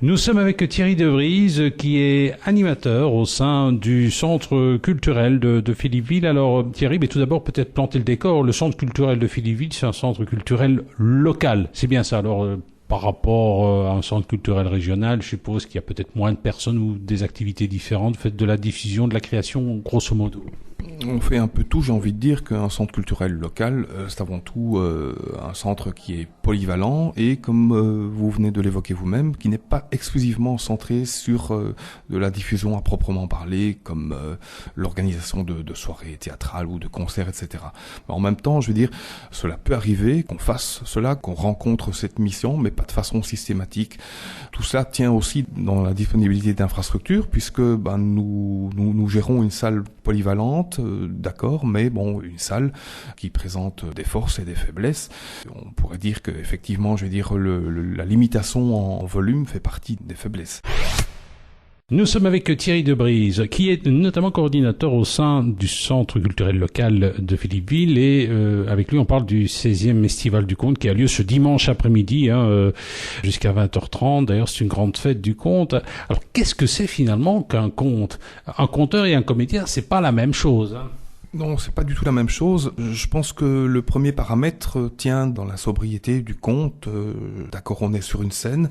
Nous sommes avec Thierry De Vries, qui est animateur au sein du centre culturel de Philippeville. Alors Thierry, mais tout d'abord peut-être planter le décor. Le centre culturel de Philippeville, c'est un centre culturel local. C'est bien ça. Alors par rapport à un centre culturel régional, je suppose qu'il y a peut-être moins de personnes ou des activités différentes. Vous faites de la diffusion, de la création, grosso modo. On fait un peu tout, j'ai envie de dire qu'un centre culturel local, c'est avant tout un centre qui est polyvalent et, comme vous venez de l'évoquer vous-même, qui n'est pas exclusivement centré sur de la diffusion à proprement parler, comme l'organisation de soirées théâtrales ou de concerts, etc. Mais en même temps, je veux dire, cela peut arriver qu'on fasse cela, qu'on rencontre cette mission, mais pas de façon systématique. Tout cela tient aussi dans la disponibilité d'infrastructures, puisque nous gérons une salle polyvalente, d'accord, mais bon, une salle qui présente des forces et des faiblesses. On pourrait dire que, effectivement, je veux dire, la limitation en volume fait partie des faiblesses. Nous sommes avec Thierry De Vries, qui est notamment coordinateur au sein du centre culturel local de Philippeville, et avec lui on parle du 16e Festival du Conte qui a lieu ce dimanche après-midi jusqu'à 20h30. D'ailleurs c'est une grande fête du conte. Alors qu'est-ce que c'est finalement qu'un conte? Un conteur et un comédien, c'est pas la même chose, hein. Non, c'est pas du tout la même chose. Je pense que le premier paramètre tient dans la sobriété du conte. D'accord, on est sur une scène.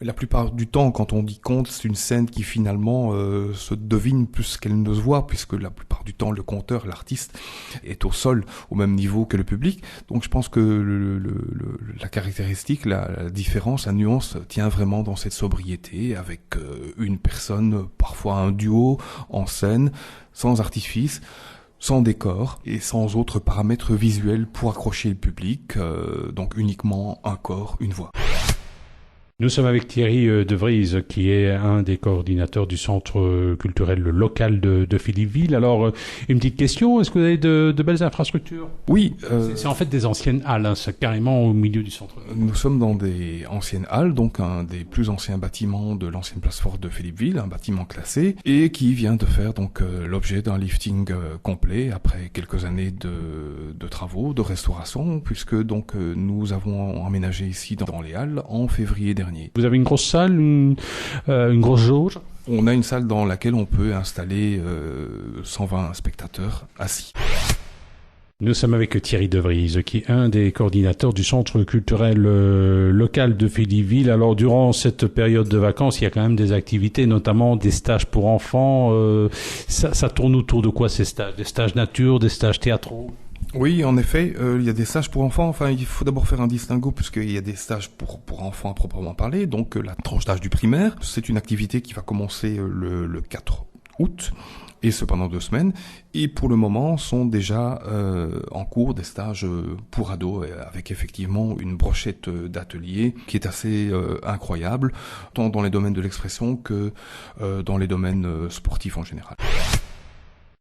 La plupart du temps, quand on dit conte, c'est une scène qui finalement se devine plus qu'elle ne se voit, puisque la plupart du temps, le conteur, l'artiste, est au sol, au même niveau que le public. Donc je pense que la caractéristique, la différence, la nuance tient vraiment dans cette sobriété, avec une personne, parfois un duo en scène, sans artifice, sans décor et sans autres paramètres visuels pour accrocher le public, donc uniquement un corps, une voix. Nous sommes avec Thierry De Vries, qui est un des coordinateurs du centre culturel local de Philippeville. Alors, une petite question, est-ce que vous avez de belles infrastructures? Oui. C'est en fait des anciennes halles, hein, c'est carrément au milieu du centre. Nous sommes dans des anciennes halles, donc un des plus anciens bâtiments de l'ancienne place forte de Philippeville, un bâtiment classé, et qui vient de faire donc l'objet d'un lifting complet après quelques années de travaux, de restauration, puisque donc nous avons emménagé ici dans les halles en février dernier. Vous avez une grosse salle, une grosse jauge? On a une salle dans laquelle on peut installer 120 spectateurs assis. Nous sommes avec Thierry De Vries, qui est un des coordinateurs du centre culturel local de Philippeville. Alors, durant cette période de vacances, il y a quand même des activités, notamment des stages pour enfants. Ça tourne autour de quoi ces stages? Des stages nature, des stages théâtraux? Oui, en effet, il y a des stages pour enfants. Enfin, il faut d'abord faire un distinguo puisqu'il y a des stages pour enfants à proprement parler. Donc, la tranche d'âge du primaire, c'est une activité qui va commencer le 4 août et ce pendant 2 semaines. Et pour le moment, sont déjà en cours des stages pour ados avec effectivement une brochette d'ateliers qui est assez incroyable, tant dans les domaines de l'expression que dans les domaines sportifs en général.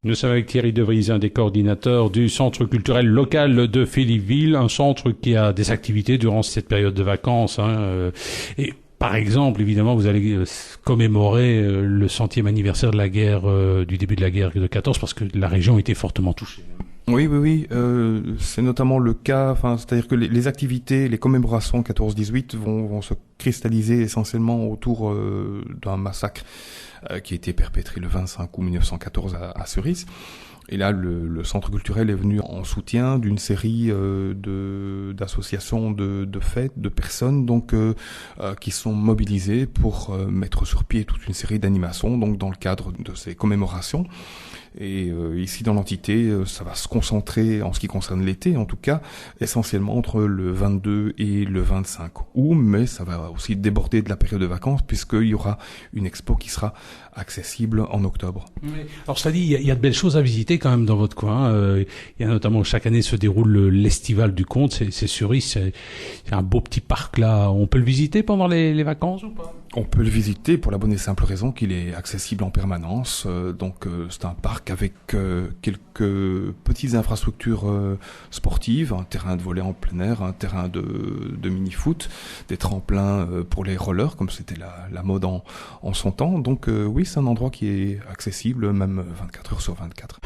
Nous sommes avec Thierry De Vries, un des coordinateurs du centre culturel local de Philippeville, un centre qui a des activités durant cette période de vacances. Et par exemple, évidemment, vous allez commémorer le 100e anniversaire de la guerre, du début de la guerre de 14, parce que la région était fortement touchée. Oui, c'est notamment le cas, enfin, c'est-à-dire que les activités, les commémorations 14-18 vont se cristalliser essentiellement autour d'un massacre qui a été perpétré le 25 août 1914 à Cerise. Et là, le centre culturel est venu en soutien d'une série d'associations de fêtes, de personnes donc qui sont mobilisées pour mettre sur pied toute une série d'animations donc dans le cadre de ces commémorations. Et ici dans l'entité, ça va se concentrer en ce qui concerne l'été, en tout cas, essentiellement entre le 22 et le 25 août, mais ça va aussi déborder de la période de vacances puisqu'il y aura une expo qui sera accessible en octobre. Oui. Alors cela dit, il y a de belles choses à visiter quand même dans votre coin. Il y a notamment chaque année se déroule l'Estival du Conte, c'est Cerise, c'est un beau petit parc là. On peut le visiter pendant les vacances ou pas? On peut le visiter pour la bonne et simple raison qu'il est accessible en permanence. Donc c'est un parc avec quelques petites infrastructures sportives, un terrain de volley en plein air, un terrain de mini-foot, des tremplins pour les rollers, comme c'était la mode en son temps. Donc oui, c'est un endroit qui est accessible, même 24 heures sur 24.